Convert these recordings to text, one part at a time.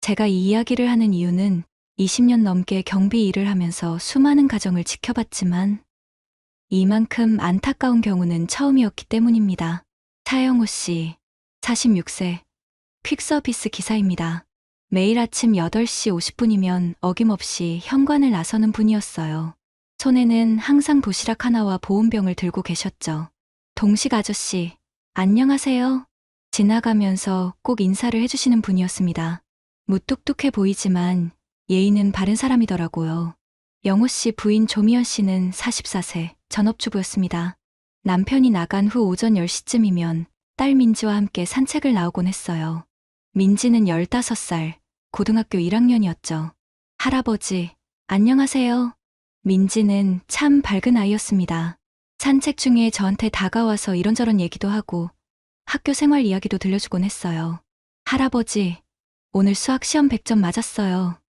제가 이 이야기를 하는 이유는 20년 넘게 경비 일을 하면서 수많은 가정을 지켜봤지만 이만큼 안타까운 경우는 처음이었기 때문입니다. 차영호 씨, 46세, 퀵서비스 기사입니다. 매일 아침 8시 50분이면 어김없이 현관을 나서는 분이었어요. 손에는 항상 도시락 하나와 보온병을 들고 계셨죠. 동식 아저씨, 안녕하세요. 지나가면서 꼭 인사를 해주시는 분이었습니다. 무뚝뚝해 보이지만 예의는 바른 사람이더라고요. 영호 씨 부인 조미연 씨는 44세, 전업주부였습니다. 남편이 나간 후 오전 10시쯤이면 딸 민지와 함께 산책을 나오곤 했어요. 민지는 15살, 고등학교 1학년이었죠. 할아버지, 안녕하세요. 민지는 참 밝은 아이였습니다. 산책 중에 저한테 다가와서 이런저런 얘기도 하고 학교 생활 이야기도 들려주곤 했어요. 할아버지, 오늘 수학 시험 100점 맞았어요.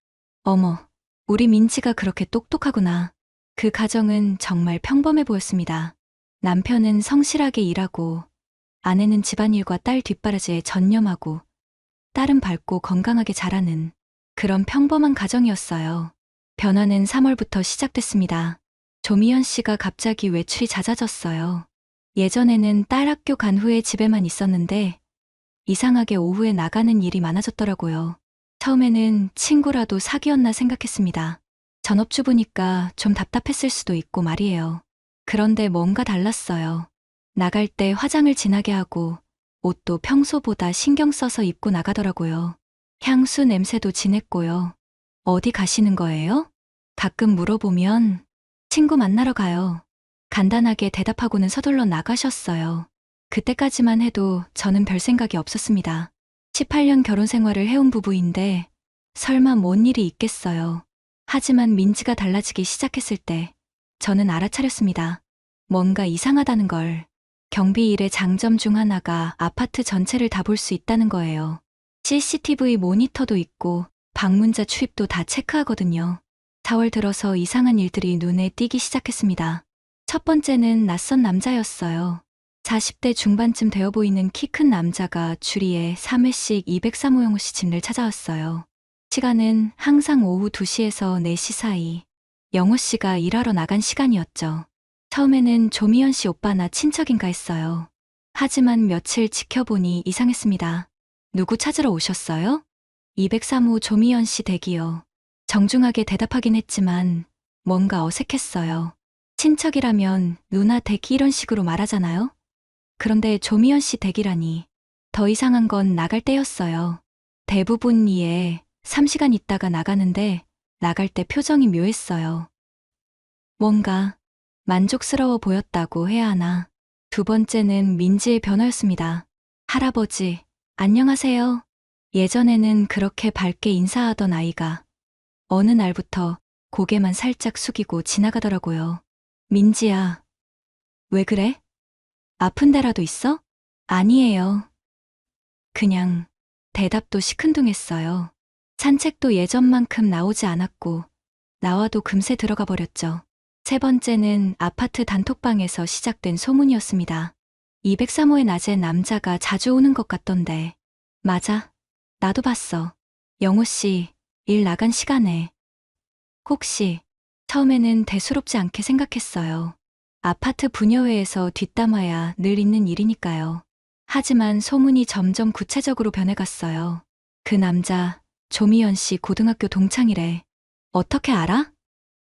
어머, 우리 민지가 그렇게 똑똑하구나. 그 가정은 정말 평범해 보였습니다. 남편은 성실하게 일하고 아내는 집안일과 딸 뒷바라지에 전념하고 딸은 밝고 건강하게 자라는 그런 평범한 가정이었어요. 변화는 3월부터 시작됐습니다. 조미연 씨가 갑자기 외출이 잦아졌어요. 예전에는 딸 학교 간 후에 집에만 있었는데 이상하게 오후에 나가는 일이 많아졌더라고요. 처음에는 친구라도 사귀었나 생각했습니다. 전업주부니까 좀 답답했을 수도 있고 말이에요. 그런데 뭔가 달랐어요. 나갈 때 화장을 진하게 하고 옷도 평소보다 신경 써서 입고 나가더라고요. 향수 냄새도 진했고요. 어디 가시는 거예요? 가끔 물어보면 친구 만나러 가요. 간단하게 대답하고는 서둘러 나가셨어요. 그때까지만 해도 저는 별 생각이 없었습니다. 18년 결혼 생활을 해온 부부인데 설마 뭔 일이 있겠어요. 하지만 민지가 달라지기 시작했을 때 저는 알아차렸습니다. 뭔가 이상하다는 걸. 경비 일의 장점 중 하나가 아파트 전체를 다 볼 수 있다는 거예요. CCTV 모니터도 있고 방문자 출입도 다 체크하거든요. 4월 들어서 이상한 일들이 눈에 띄기 시작했습니다. 첫 번째는 낯선 남자였어요. 40대 중반쯤 되어 보이는 키 큰 남자가 주리에 3회씩 203호 영호 씨 집을 찾아왔어요. 시간은 항상 오후 2시에서 4시 사이. 영호 씨가 일하러 나간 시간이었죠. 처음에는 조미연 씨 오빠나 친척인가 했어요. 하지만 며칠 지켜보니 이상했습니다. 누구 찾으러 오셨어요? 203호 조미연 씨 댁이요. 정중하게 대답하긴 했지만 뭔가 어색했어요. 친척이라면 누나 댁 이런 식으로 말하잖아요? 그런데 조미연 씨 댁이라니. 더 이상한 건 나갈 때였어요. 대부분 이에 3시간 있다가 나가는데 나갈 때 표정이 묘했어요. 뭔가 만족스러워 보였다고 해야 하나. 두 번째는 민지의 변화였습니다. 할아버지, 안녕하세요. 예전에는 그렇게 밝게 인사하던 아이가 어느 날부터 고개만 살짝 숙이고 지나가더라고요. 민지야, 왜 그래? 아픈 데라도 있어? 아니에요. 그냥 대답도 시큰둥했어요. 산책도 예전만큼 나오지 않았고 나와도 금세 들어가 버렸죠. 세 번째는 아파트 단톡방에서 시작된 소문이었습니다. 203호의 낮에 남자가 자주 오는 것 같던데. 맞아. 나도 봤어. 영호 씨, 일 나간 시간에. 혹시 처음에는 대수롭지 않게 생각했어요. 아파트 분여회에서 뒷담화야 늘 있는 일이니까요. 하지만 소문이 점점 구체적으로 변해갔어요. 그 남자, 조미연 씨 고등학교 동창이래. 어떻게 알아?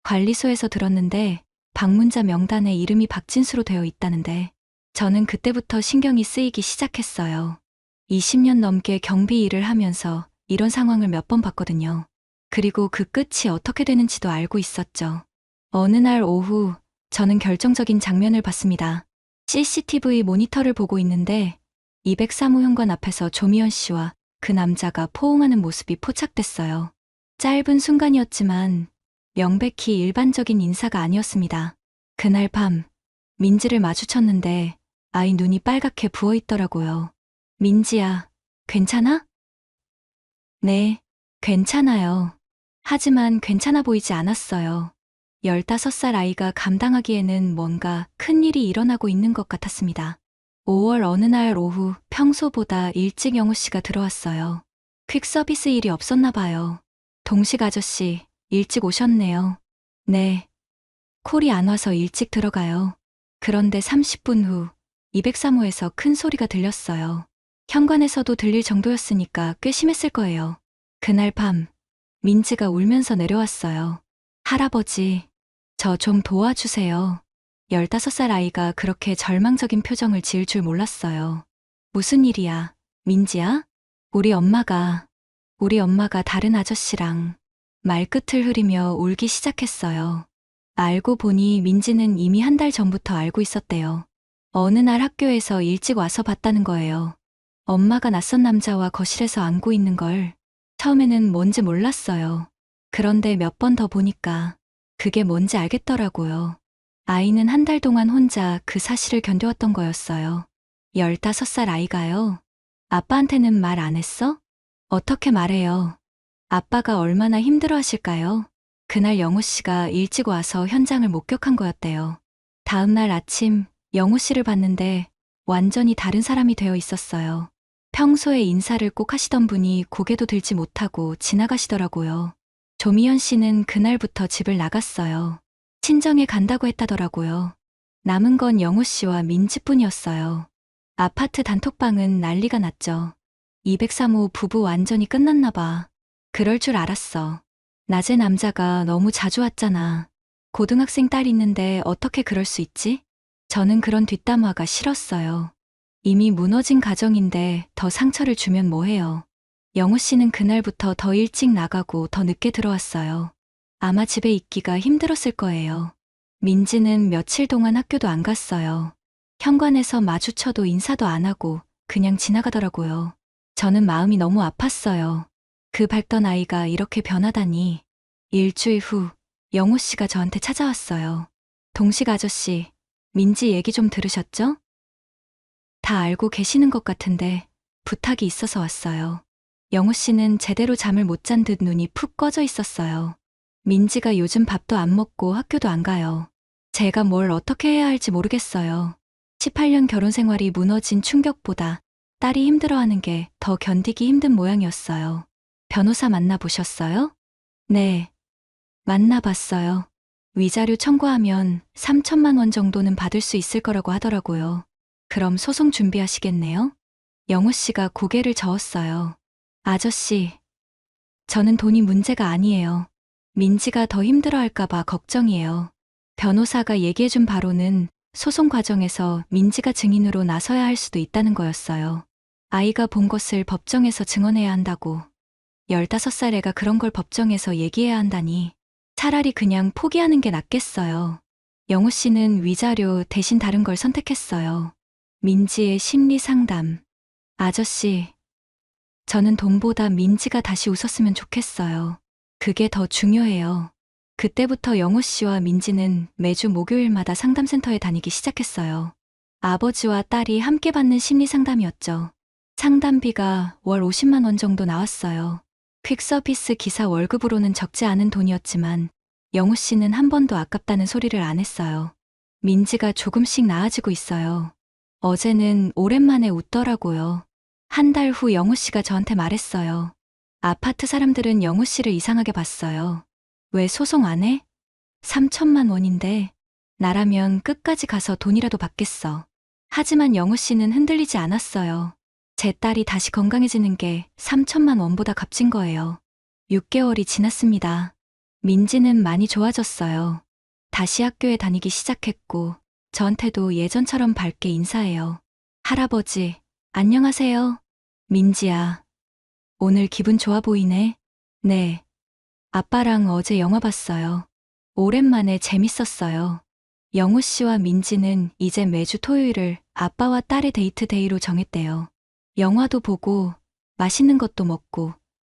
관리소에서 들었는데 방문자 명단에 이름이 박진수로 되어 있다는데 저는 그때부터 신경이 쓰이기 시작했어요. 20년 넘게 경비 일을 하면서 이런 상황을 몇 번 봤거든요. 그리고 그 끝이 어떻게 되는지도 알고 있었죠. 어느 날 오후 저는 결정적인 장면을 봤습니다. CCTV 모니터를 보고 있는데 203호 현관 앞에서 조미연 씨와 그 남자가 포옹하는 모습이 포착됐어요. 짧은 순간이었지만 명백히 일반적인 인사가 아니었습니다. 그날 밤 민지를 마주쳤는데 아이 눈이 빨갛게 부어있더라고요. 민지야, 괜찮아? 네, 괜찮아요. 하지만 괜찮아 보이지 않았어요. 15살 아이가 감당하기에는 뭔가 큰일이 일어나고 있는 것 같았습니다. 5월 어느 날 오후 평소보다 일찍 영호 씨가 들어왔어요. 퀵서비스 일이 없었나 봐요. 동식 아저씨, 일찍 오셨네요. 네. 콜이 안 와서 일찍 들어가요. 그런데 30분 후 203호에서 큰 소리가 들렸어요. 현관에서도 들릴 정도였으니까 꽤 심했을 거예요. 그날 밤 민지가 울면서 내려왔어요. 할아버지, 저 좀 도와주세요. 15살 아이가 그렇게 절망적인 표정을 지을 줄 몰랐어요. 무슨 일이야, 민지야? 우리 엄마가 다른 아저씨랑 말끝을 흐리며 울기 시작했어요. 알고 보니 민지는 이미 한 달 전부터 알고 있었대요. 어느 날 학교에서 일찍 와서 봤다는 거예요. 엄마가 낯선 남자와 거실에서 안고 있는 걸. 처음에는 뭔지 몰랐어요. 그런데 몇 번 더 보니까 그게 뭔지 알겠더라고요. 아이는 한 달 동안 혼자 그 사실을 견뎌왔던 거였어요. 15살 아이가요. 아빠한테는 말 안 했어? 어떻게 말해요? 아빠가 얼마나 힘들어 하실까요? 그날 영우 씨가 일찍 와서 현장을 목격한 거였대요. 다음 날 아침 영우 씨를 봤는데 완전히 다른 사람이 되어 있었어요. 평소에 인사를 꼭 하시던 분이 고개도 들지 못하고 지나가시더라고요. 조미연 씨는 그날부터 집을 나갔어요. 친정에 간다고 했다더라고요. 남은 건 영우 씨와 민지뿐이었어요. 아파트 단톡방은 난리가 났죠. 203호 부부 완전히 끝났나 봐. 그럴 줄 알았어. 낮에 남자가 너무 자주 왔잖아. 고등학생 딸 있는데 어떻게 그럴 수 있지? 저는 그런 뒷담화가 싫었어요. 이미 무너진 가정인데 더 상처를 주면 뭐해요. 영우 씨는 그날부터 더 일찍 나가고 더 늦게 들어왔어요. 아마 집에 있기가 힘들었을 거예요. 민지는 며칠 동안 학교도 안 갔어요. 현관에서 마주쳐도 인사도 안 하고 그냥 지나가더라고요. 저는 마음이 너무 아팠어요. 그 밝던 아이가 이렇게 변하다니. 일주일 후 영우 씨가 저한테 찾아왔어요. 동식 아저씨, 민지 얘기 좀 들으셨죠? 다 알고 계시는 것 같은데 부탁이 있어서 왔어요. 영우 씨는 제대로 잠을 못 잔 듯 눈이 푹 꺼져 있었어요. 민지가 요즘 밥도 안 먹고 학교도 안 가요. 제가 뭘 어떻게 해야 할지 모르겠어요. 18년 결혼 생활이 무너진 충격보다 딸이 힘들어하는 게 더 견디기 힘든 모양이었어요. 변호사 만나보셨어요? 네, 만나봤어요. 위자료 청구하면 3천만 원 정도는 받을 수 있을 거라고 하더라고요. 그럼 소송 준비하시겠네요? 영우 씨가 고개를 저었어요. 아저씨, 저는 돈이 문제가 아니에요. 민지가 더 힘들어할까봐 걱정이에요. 변호사가 얘기해준 바로는 소송 과정에서 민지가 증인으로 나서야 할 수도 있다는 거였어요. 아이가 본 것을 법정에서 증언해야 한다고. 15살 애가 그런 걸 법정에서 얘기해야 한다니. 차라리 그냥 포기하는 게 낫겠어요. 영우 씨는 위자료 대신 다른 걸 선택했어요. 민지의 심리 상담. 아저씨, 저는 돈보다 민지가 다시 웃었으면 좋겠어요. 그게 더 중요해요. 그때부터 영우 씨와 민지는 매주 목요일마다 상담센터에 다니기 시작했어요. 아버지와 딸이 함께 받는 심리 상담이었죠. 상담비가 월 50만 원 정도 나왔어요. 퀵서비스 기사 월급으로는 적지 않은 돈이었지만 영우 씨는 한 번도 아깝다는 소리를 안 했어요. 민지가 조금씩 나아지고 있어요. 어제는 오랜만에 웃더라고요. 한 달 후 영우 씨가 저한테 말했어요. 아파트 사람들은 영우 씨를 이상하게 봤어요. 왜 소송 안 해? 3천만 원인데 나라면 끝까지 가서 돈이라도 받겠어. 하지만 영우 씨는 흔들리지 않았어요. 제 딸이 다시 건강해지는 게 3천만 원보다 값진 거예요. 6개월이 지났습니다. 민지는 많이 좋아졌어요. 다시 학교에 다니기 시작했고 저한테도 예전처럼 밝게 인사해요. 할아버지, 안녕하세요. 민지야, 오늘 기분 좋아 보이네. 네. 아빠랑 어제 영화 봤어요. 오랜만에 재밌었어요. 영우 씨와 민지는 이제 매주 토요일을 아빠와 딸의 데이트 데이로 정했대요. 영화도 보고 맛있는 것도 먹고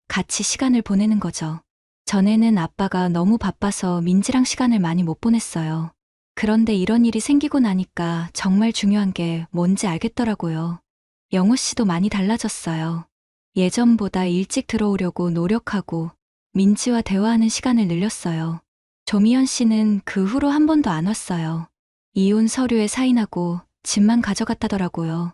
같이 시간을 보내는 거죠. 전에는 아빠가 너무 바빠서 민지랑 시간을 많이 못 보냈어요. 그런데 이런 일이 생기고 나니까 정말 중요한 게 뭔지 알겠더라고요. 영우 씨도 많이 달라졌어요. 예전보다 일찍 들어오려고 노력하고 민지와 대화하는 시간을 늘렸어요. 조미연 씨는 그 후로 한 번도 안 왔어요. 이혼 서류에 사인하고 집만 가져갔다더라고요.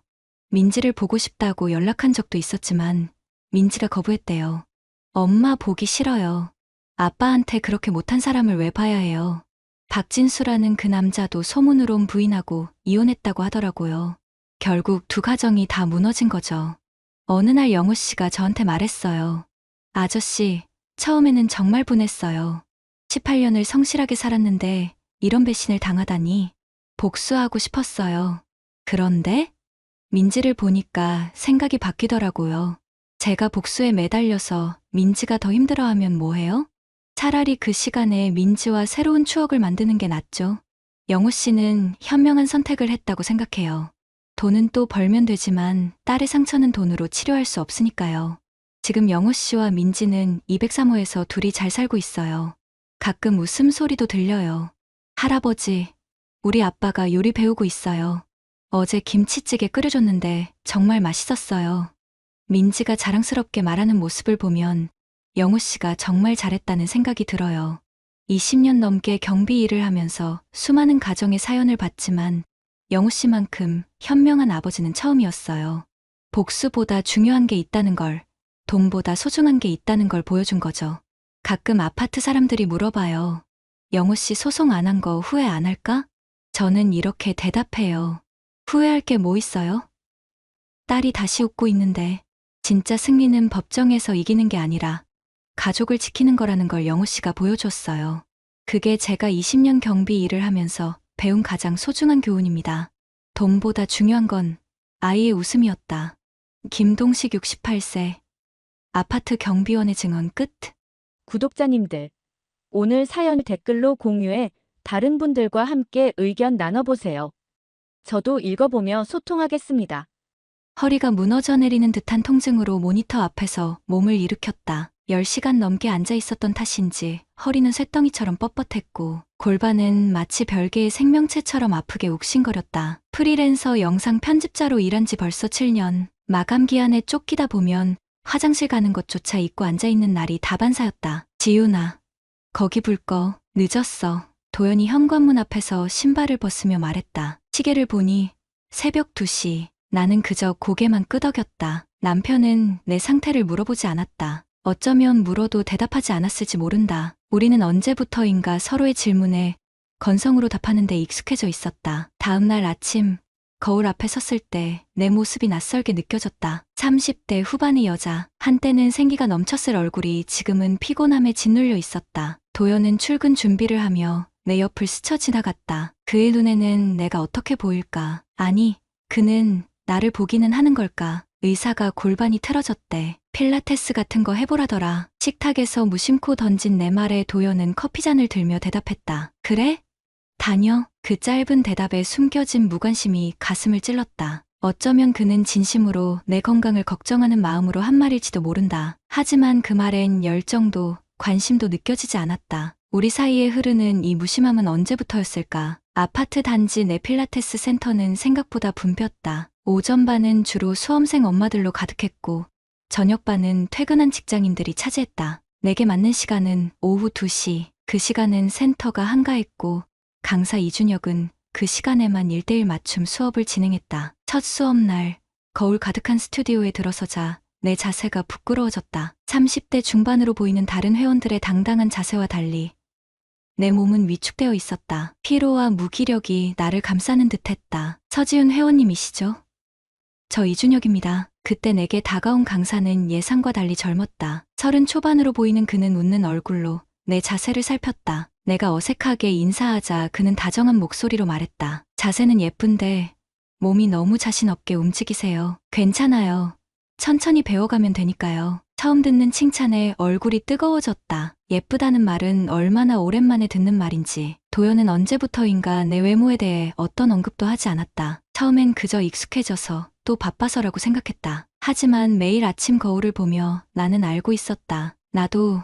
민지를 보고 싶다고 연락한 적도 있었지만 민지가 거부했대요. 엄마 보기 싫어요. 아빠한테 그렇게 못한 사람을 왜 봐야 해요. 박진수라는 그 남자도 소문으론 부인하고 이혼했다고 하더라고요. 결국 두 가정이 다 무너진 거죠. 어느 날 영우 씨가 저한테 말했어요. 아저씨, 처음에는 정말 분했어요. 18년을 성실하게 살았는데 이런 배신을 당하다니 복수하고 싶었어요. 그런데 민지를 보니까 생각이 바뀌더라고요. 제가 복수에 매달려서 민지가 더 힘들어하면 뭐해요? 차라리 그 시간에 민지와 새로운 추억을 만드는 게 낫죠. 영우 씨는 현명한 선택을 했다고 생각해요. 돈은 또 벌면 되지만 딸의 상처는 돈으로 치료할 수 없으니까요. 지금 영우 씨와 민지는 203호에서 둘이 잘 살고 있어요. 가끔 웃음소리도 들려요. 할아버지, 우리 아빠가 요리 배우고 있어요. 어제 김치찌개 끓여줬는데 정말 맛있었어요. 민지가 자랑스럽게 말하는 모습을 보면 영우 씨가 정말 잘했다는 생각이 들어요. 20년 넘게 경비 일을 하면서 수많은 가정의 사연을 봤지만 영우 씨만큼 현명한 아버지는 처음이었어요. 복수보다 중요한 게 있다는 걸, 돈보다 소중한 게 있다는 걸 보여준 거죠. 가끔 아파트 사람들이 물어봐요. 영우 씨 소송 안 한 거 후회 안 할까? 저는 이렇게 대답해요. 후회할 게 뭐 있어요? 딸이 다시 웃고 있는데 진짜 승리는 법정에서 이기는 게 아니라 가족을 지키는 거라는 걸 영우 씨가 보여줬어요. 그게 제가 20년 경비 일을 하면서 배운 가장 소중한 교훈입니다. 돈보다 중요한 건 아이의 웃음이었다. 김동식 68세. 아파트 경비원의 증언 끝. 구독자님들, 오늘 사연 댓글로 공유해 다른 분들과 함께 의견 나눠보세요. 저도 읽어보며 소통하겠습니다. 허리가 무너져 내리는 듯한 통증으로 모니터 앞에서 몸을 일으켰다. 10시간 넘게 앉아 있었던 탓인지 허리는 쇳덩이처럼 뻣뻣했고 골반은 마치 별개의 생명체처럼 아프게 욱신거렸다. 프리랜서 영상 편집자로 일한 지 벌써 7년. 마감 기한에 쫓기다 보면 화장실 가는 것조차 잊고 앉아 있는 날이 다반사였다. 지윤아, 거기 불 꺼. 늦었어. 도연이 현관문 앞에서 신발을 벗으며 말했다. 시계를 보니 새벽 2시. 나는 그저 고개만 끄덕였다. 남편은 내 상태를 물어보지 않았다. 어쩌면 물어도 대답하지 않았을지 모른다. 우리는 언제부터인가 서로의 질문에 건성으로 답하는 데 익숙해져 있었다. 다음 날 아침, 거울 앞에 섰을 때 내 모습이 낯설게 느껴졌다. 30대 후반의 여자, 한때는 생기가 넘쳤을 얼굴이 지금은 피곤함에 짓눌려 있었다. 도연은 출근 준비를 하며 내 옆을 스쳐 지나갔다. 그의 눈에는 내가 어떻게 보일까? 아니, 그는 나를 보기는 하는 걸까? 의사가 골반이 틀어졌대. 필라테스 같은 거 해보라더라. 식탁에서 무심코 던진 내 말에 도연은 커피잔을 들며 대답했다. 그래? 다녀. 그 짧은 대답에 숨겨진 무관심이 가슴을 찔렀다. 어쩌면 그는 진심으로 내 건강을 걱정하는 마음으로 한 말일지도 모른다. 하지만 그 말엔 열정도 관심도 느껴지지 않았다. 우리 사이에 흐르는 이 무심함은 언제부터였을까? 아파트 단지 내 필라테스 센터는 생각보다 붐볐다. 오전반은 주로 수험생 엄마들로 가득했고 저녁반은 퇴근한 직장인들이 차지했다. 내게 맞는 시간은 오후 2시. 그 시간은 센터가 한가했고 강사 이준혁은 그 시간에만 1:1 맞춤 수업을 진행했다. 첫 수업날 거울 가득한 스튜디오에 들어서자 내 자세가 부끄러워졌다. 30대 중반으로 보이는 다른 회원들의 당당한 자세와 달리 내 몸은 위축되어 있었다. 피로와 무기력이 나를 감싸는 듯했다. 서지훈 회원님이시죠? 저 이준혁입니다. 그때 내게 다가온 강사는 예상과 달리 젊었다. 30 초반으로 보이는 그는 웃는 얼굴로 내 자세를 살폈다. 내가 어색하게 인사하자 그는 다정한 목소리로 말했다. 자세는 예쁜데 몸이 너무 자신 없게 움직이세요. 괜찮아요. 천천히 배워가면 되니까요. 처음 듣는 칭찬에 얼굴이 뜨거워졌다. 예쁘다는 말은 얼마나 오랜만에 듣는 말인지. 도연은 언제부터인가 내 외모에 대해 어떤 언급도 하지 않았다. 처음엔 그저 익숙해져서 또 바빠서라고 생각했다. 하지만 매일 아침 거울을 보며 나는 알고 있었다. 나도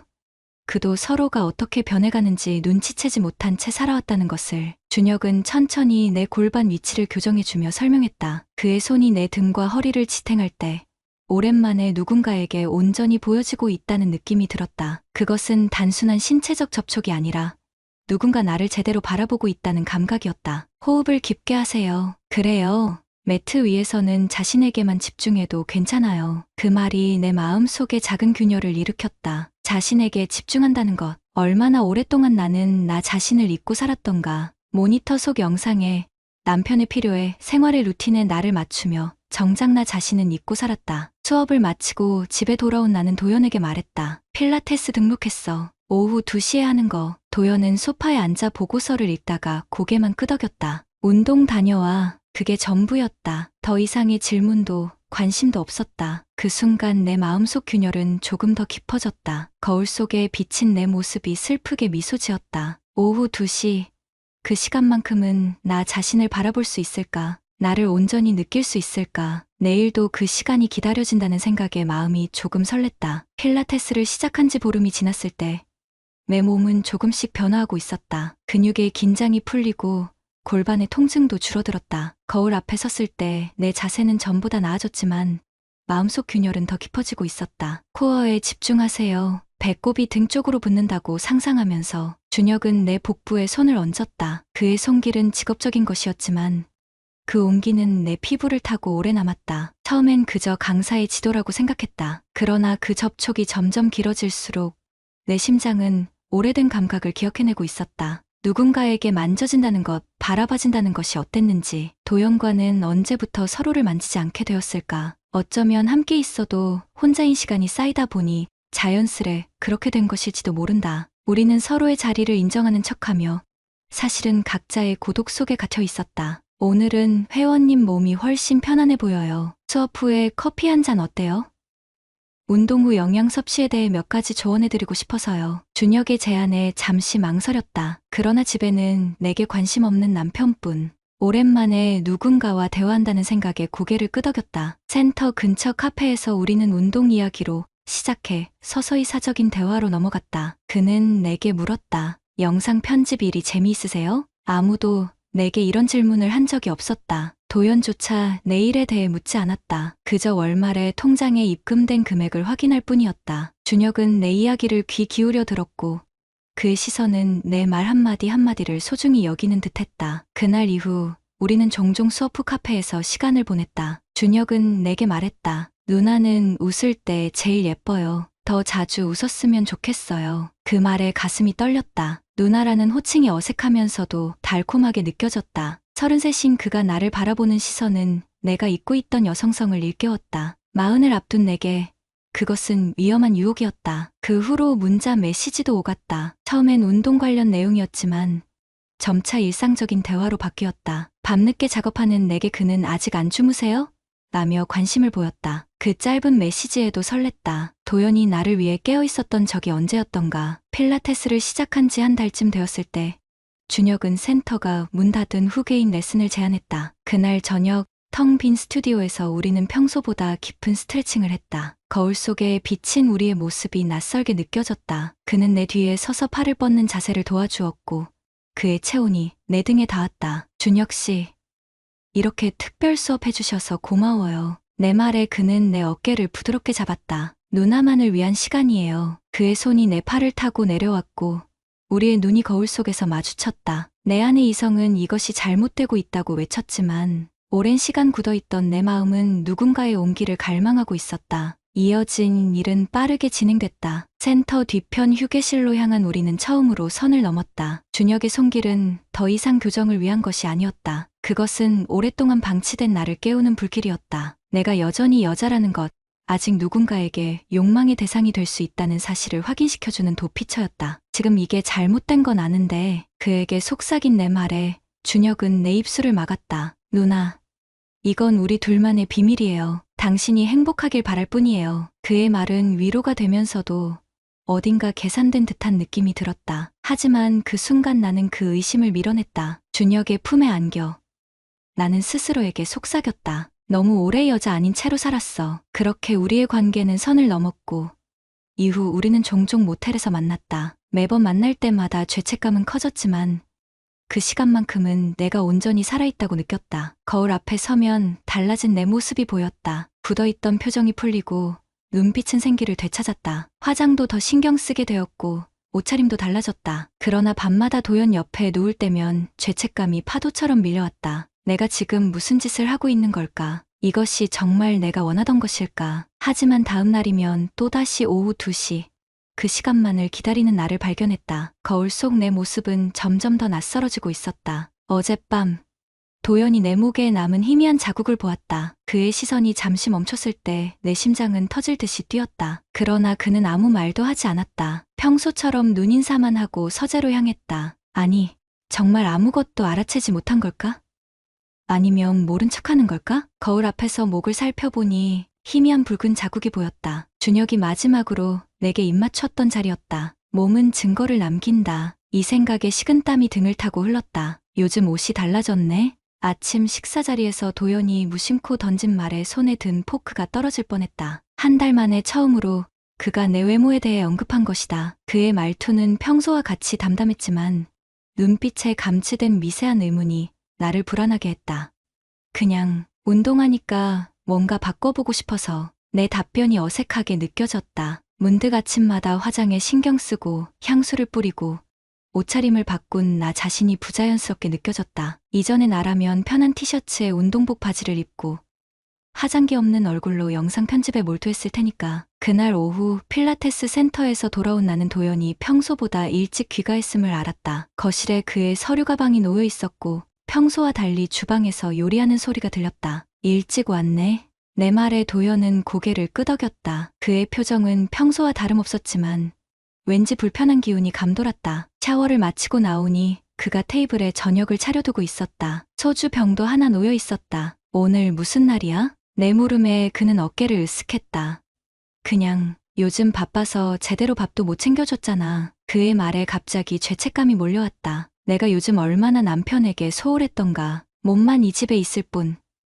그도 서로가 어떻게 변해가는지 눈치채지 못한 채 살아왔다는 것을. 준혁은 천천히 내 골반 위치를 교정해주며 설명했다. 그의 손이 내 등과 허리를 지탱할 때 오랜만에 누군가에게 온전히 보여지고 있다는 느낌이 들었다. 그것은 단순한 신체적 접촉이 아니라 누군가 나를 제대로 바라보고 있다는 감각이었다. 호흡을 깊게 하세요. 그래요. 매트 위에서는 자신에게만 집중해도 괜찮아요. 그 말이 내 마음 속에 작은 균열을 일으켰다. 자신에게 집중한다는 것. 얼마나 오랫동안 나는 나 자신을 잊고 살았던가. 모니터 속 영상에 남편의 필요에 생활의 루틴에 나를 맞추며 정작 나 자신은 잊고 살았다. 수업을 마치고 집에 돌아온 나는 도연에게 말했다. 필라테스 등록했어. 오후 2시에 하는 거. 도연은 소파에 앉아 보고서를 읽다가 고개만 끄덕였다. 운동 다녀와. 그게 전부였다. 더 이상의 질문도 관심도 없었다. 그 순간 내 마음속 균열은 조금 더 깊어졌다. 거울 속에 비친 내 모습이 슬프게 미소 지었다. 오후 2시. 그 시간만큼은 나 자신을 바라볼 수 있을까? 나를 온전히 느낄 수 있을까? 내일도 그 시간이 기다려진다는 생각에 마음이 조금 설렜다. 필라테스를 시작한 지 보름이 지났을 때 내 몸은 조금씩 변화하고 있었다. 근육의 긴장이 풀리고 골반의 통증도 줄어들었다. 거울 앞에 섰을 때 내 자세는 전보다 나아졌지만 마음속 균열은 더 깊어지고 있었다. 코어에 집중하세요. 배꼽이 등 쪽으로 붙는다고 상상하면서 준혁은 내 복부에 손을 얹었다. 그의 손길은 직업적인 것이었지만 그 온기는 내 피부를 타고 오래 남았다. 처음엔 그저 강사의 지도라고 생각했다. 그러나 그 접촉이 점점 길어질수록 내 심장은 오래된 감각을 기억해내고 있었다. 누군가에게 만져진다는 것, 바라봐진다는 것이 어땠는지, 도연과는 언제부터 서로를 만지지 않게 되었을까? 어쩌면 함께 있어도 혼자인 시간이 쌓이다 보니 자연스레 그렇게 된 것일지도 모른다. 우리는 서로의 자리를 인정하는 척하며 사실은 각자의 고독 속에 갇혀 있었다. 오늘은 회원님 몸이 훨씬 편안해 보여요. 수업 후에 커피 한 잔 어때요? 운동 후 영양 섭취에 대해 몇 가지 조언해드리고 싶어서요. 준혁의 제안에 잠시 망설였다. 그러나 집에는 내게 관심 없는 남편뿐. 오랜만에 누군가와 대화한다는 생각에 고개를 끄덕였다. 센터 근처 카페에서 우리는 운동 이야기로 시작해 서서히 사적인 대화로 넘어갔다. 그는 내게 물었다. 영상 편집 일이 재미있으세요? 아무도 내게 이런 질문을 한 적이 없었다. 도연조차 내 일에 대해 묻지 않았다. 그저 월말에 통장에 입금된 금액을 확인할 뿐이었다. 준혁은 내 이야기를 귀 기울여 들었고 그의 시선은 내 말 한마디 한마디를 소중히 여기는 듯했다. 그날 이후 우리는 종종 수업 후 카페에서 시간을 보냈다. 준혁은 내게 말했다. 누나는 웃을 때 제일 예뻐요. 더 자주 웃었으면 좋겠어요. 그 말에 가슴이 떨렸다. 누나라는 호칭이 어색하면서도 달콤하게 느껴졌다. 33인 그가 나를 바라보는 시선은 내가 잊고 있던 여성성을 일깨웠다. 마흔을 앞둔 내게 그것은 위험한 유혹이었다. 그 후로 문자 메시지도 오갔다. 처음엔 운동 관련 내용이었지만 점차 일상적인 대화로 바뀌었다. 밤늦게 작업하는 내게 그는 아직 안 주무세요? 라며 관심을 보였다. 그 짧은 메시지에도 설렜다. 도연이 나를 위해 깨어 있었던 적이 언제였던가. 필라테스를 시작한 지 한 달쯤 되었을 때 준혁은 센터가 문 닫은 후 개인 레슨을 제안했다. 그날 저녁 텅 빈 스튜디오에서 우리는 평소보다 깊은 스트레칭을 했다. 거울 속에 비친 우리의 모습이 낯설게 느껴졌다. 그는 내 뒤에 서서 팔을 뻗는 자세를 도와주었고 그의 체온이 내 등에 닿았다. 준혁 씨, 이렇게 특별 수업 해주셔서 고마워요. 내 말에 그는 내 어깨를 부드럽게 잡았다. 누나만을 위한 시간이에요. 그의 손이 내 팔을 타고 내려왔고 우리의 눈이 거울 속에서 마주쳤다. 내 안의 이성은 이것이 잘못되고 있다고 외쳤지만 오랜 시간 굳어있던 내 마음은 누군가의 온기를 갈망하고 있었다. 이어진 일은 빠르게 진행됐다. 센터 뒤편 휴게실로 향한 우리는 처음으로 선을 넘었다. 준혁의 손길은 더 이상 교정을 위한 것이 아니었다. 그것은 오랫동안 방치된 나를 깨우는 불길이었다. 내가 여전히 여자라는 것, 아직 누군가에게 욕망의 대상이 될 수 있다는 사실을 확인시켜주는 도피처였다. 지금 이게 잘못된 건 아는데 그에게 속삭인 내 말에 준혁은 내 입술을 막았다. 누나, 이건 우리 둘만의 비밀이에요. 당신이 행복하길 바랄 뿐이에요. 그의 말은 위로가 되면서도 어딘가 계산된 듯한 느낌이 들었다. 하지만 그 순간 나는 그 의심을 밀어냈다. 준혁의 품에 안겨 나는 스스로에게 속삭였다. 너무 오래 여자 아닌 채로 살았어. 그렇게 우리의 관계는 선을 넘었고 이후 우리는 종종 모텔에서 만났다. 매번 만날 때마다 죄책감은 커졌지만 그 시간만큼은 내가 온전히 살아있다고 느꼈다. 거울 앞에 서면 달라진 내 모습이 보였다. 굳어있던 표정이 풀리고 눈빛은 생기를 되찾았다. 화장도 더 신경 쓰게 되었고 옷차림도 달라졌다. 그러나 밤마다 도연 옆에 누울 때면 죄책감이 파도처럼 밀려왔다. 내가 지금 무슨 짓을 하고 있는 걸까? 이것이 정말 내가 원하던 것일까? 하지만 다음 날이면 또다시 오후 2시. 그 시간만을 기다리는 나를 발견했다. 거울 속 내 모습은 점점 더 낯설어지고 있었다. 어젯밤 도연이 내 목에 남은 희미한 자국을 보았다. 그의 시선이 잠시 멈췄을 때 내 심장은 터질 듯이 뛰었다. 그러나 그는 아무 말도 하지 않았다. 평소처럼 눈인사만 하고 서재로 향했다. 아니, 정말 아무것도 알아채지 못한 걸까? 아니면 모른 척하는 걸까? 거울 앞에서 목을 살펴보니 희미한 붉은 자국이 보였다. 준혁이 마지막으로 내게 입맞췄던 자리였다. 몸은 증거를 남긴다. 이 생각에 식은땀이 등을 타고 흘렀다. 요즘 옷이 달라졌네. 아침 식사 자리에서 도연이 무심코 던진 말에 손에 든 포크가 떨어질 뻔했다. 한 달 만에 처음으로 그가 내 외모에 대해 언급한 것이다. 그의 말투는 평소와 같이 담담했지만 눈빛에 감추된 미세한 의문이 나를 불안하게 했다. 그냥 운동하니까 뭔가 바꿔보고 싶어서. 내 답변이 어색하게 느껴졌다. 문득 아침마다 화장에 신경 쓰고 향수를 뿌리고 옷차림을 바꾼 나 자신이 부자연스럽게 느껴졌다. 이전에 나라면 편한 티셔츠에 운동복 바지를 입고 화장기 없는 얼굴로 영상 편집에 몰두했을 테니까. 그날 오후 필라테스 센터에서 돌아온 나는 도연이 평소보다 일찍 귀가했음을 알았다. 거실에 그의 서류 가방이 놓여 있었고 평소와 달리 주방에서 요리하는 소리가 들렸다. 일찍 왔네. 내 말에 도연은 고개를 끄덕였다. 그의 표정은 평소와 다름없었지만 왠지 불편한 기운이 감돌았다. 샤워를 마치고 나오니 그가 테이블에 저녁을 차려두고 있었다. 소주 병도 하나 놓여 있었다. 오늘 무슨 날이야? 내 물음에 그는 어깨를 으쓱했다. 그냥 요즘 바빠서 제대로 밥도 못 챙겨줬잖아. 그의 말에 갑자기 죄책감이 몰려왔다. 내가 요즘 얼마나 남편에게 소홀했던가. 몸만 이 집에 있을 뿐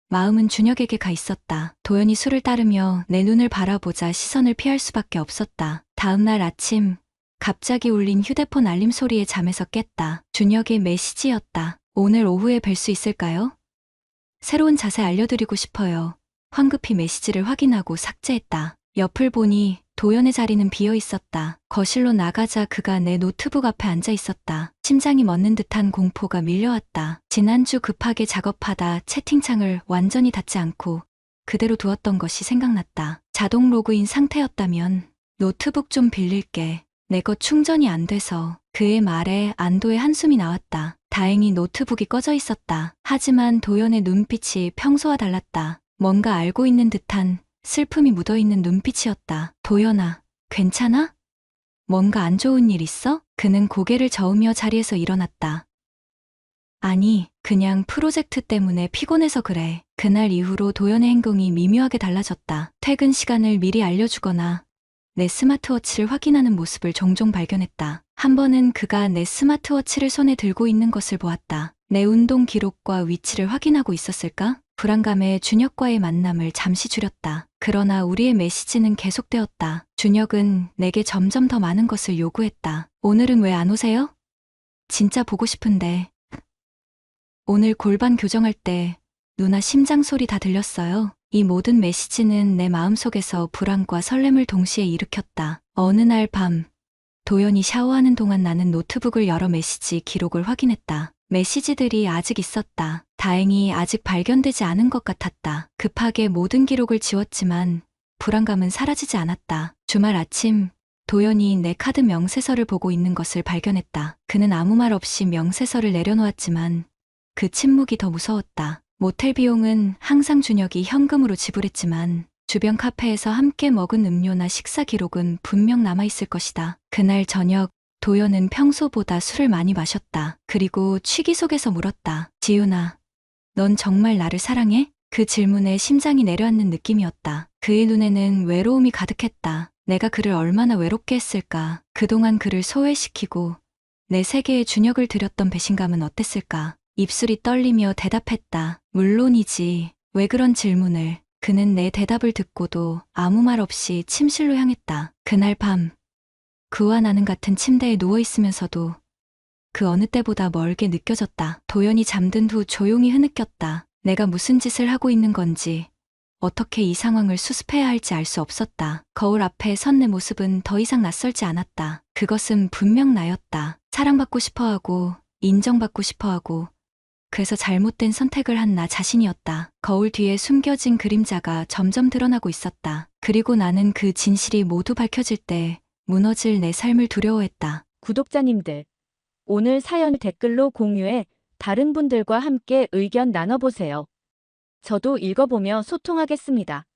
마음은 준혁에게 가 있었다. 도연이 술을 따르며 내 눈을 바라보자 시선을 피할 수밖에 없었다. 다음 날 아침 갑자기 울린 휴대폰 알림 소리에 잠에서 깼다. 준혁의 메시지였다. 오늘 오후에 뵐 수 있을까요? 새로운 자세 알려드리고 싶어요. 황급히 메시지를 확인하고 삭제했다. 옆을 보니 도연의 자리는 비어 있었다. 거실로 나가자 그가 내 노트북 앞에 앉아 있었다. 심장이 멎는 듯한 공포가 밀려왔다. 지난주 급하게 작업하다 채팅창을 완전히 닫지 않고 그대로 두었던 것이 생각났다. 자동 로그인 상태였다면 노트북 좀 빌릴게. 내 것 충전이 안 돼서. 그의 말에 안도의 한숨이 나왔다. 다행히 노트북이 꺼져 있었다. 하지만 도연의 눈빛이 평소와 달랐다. 뭔가 알고 있는 듯한 슬픔이 묻어있는 눈빛이었다. 도연아, 괜찮아? 뭔가 안 좋은 일 있어? 그는 고개를 저으며 자리에서 일어났다. 아니, 그냥 프로젝트 때문에 피곤해서 그래. 그날 이후로 도연의 행동이 미묘하게 달라졌다. 퇴근 시간을 미리 알려주거나 내 스마트워치를 확인하는 모습을 종종 발견했다. 한 번은 그가 내 스마트워치를 손에 들고 있는 것을 보았다. 내 운동 기록과 위치를 확인하고 있었을까? 불안감에 준혁과의 만남을 잠시 줄였다. 그러나 우리의 메시지는 계속되었다. 준혁은 내게 점점 더 많은 것을 요구했다. 오늘은 왜 안 오세요? 진짜 보고 싶은데. 오늘 골반 교정할 때 누나 심장 소리 다 들렸어요. 이 모든 메시지는 내 마음속에서 불안과 설렘을 동시에 일으켰다. 어느 날 밤, 도연이 샤워하는 동안 나는 노트북을 열어 메시지 기록을 확인했다. 메시지들이 아직 있었다. 다행히 아직 발견되지 않은 것 같았다. 급하게 모든 기록을 지웠지만 불안감은 사라지지 않았다. 주말 아침, 도연이 내 카드 명세서를 보고 있는 것을 발견했다. 그는 아무 말 없이 명세서를 내려놓았지만 그 침묵이 더 무서웠다. 모텔 비용은 항상 준혁이 현금으로 지불했지만 주변 카페에서 함께 먹은 음료나 식사 기록은 분명 남아있을 것이다. 그날 저녁 도연은 평소보다 술을 많이 마셨다. 그리고 취기 속에서 물었다. 지윤아, 넌 정말 나를 사랑해? 그 질문에 심장이 내려앉는 느낌이었다. 그의 눈에는 외로움이 가득했다. 내가 그를 얼마나 외롭게 했을까. 그동안 그를 소외시키고 내 세계에 준혁을 들였던 배신감은 어땠을까. 입술이 떨리며 대답했다. 물론이지. 왜 그런 질문을. 그는 내 대답을 듣고도 아무 말 없이 침실로 향했다. 그날 밤 그와 나는 같은 침대에 누워있으면서도 그 어느 때보다 멀게 느껴졌다. 도연이 잠든 후 조용히 흐느꼈다. 내가 무슨 짓을 하고 있는 건지, 어떻게 이 상황을 수습해야 할지 알 수 없었다. 거울 앞에 선 내 모습은 더 이상 낯설지 않았다. 그것은 분명 나였다. 사랑받고 싶어하고 인정받고 싶어하고 그래서 잘못된 선택을 한 나 자신이었다. 거울 뒤에 숨겨진 그림자가 점점 드러나고 있었다. 그리고 나는 그 진실이 모두 밝혀질 때 무너질 내 삶을 두려워했다. 구독자님들, 오늘 사연 댓글로 공유해 다른 분들과 함께 의견 나눠보세요. 저도 읽어보며 소통하겠습니다.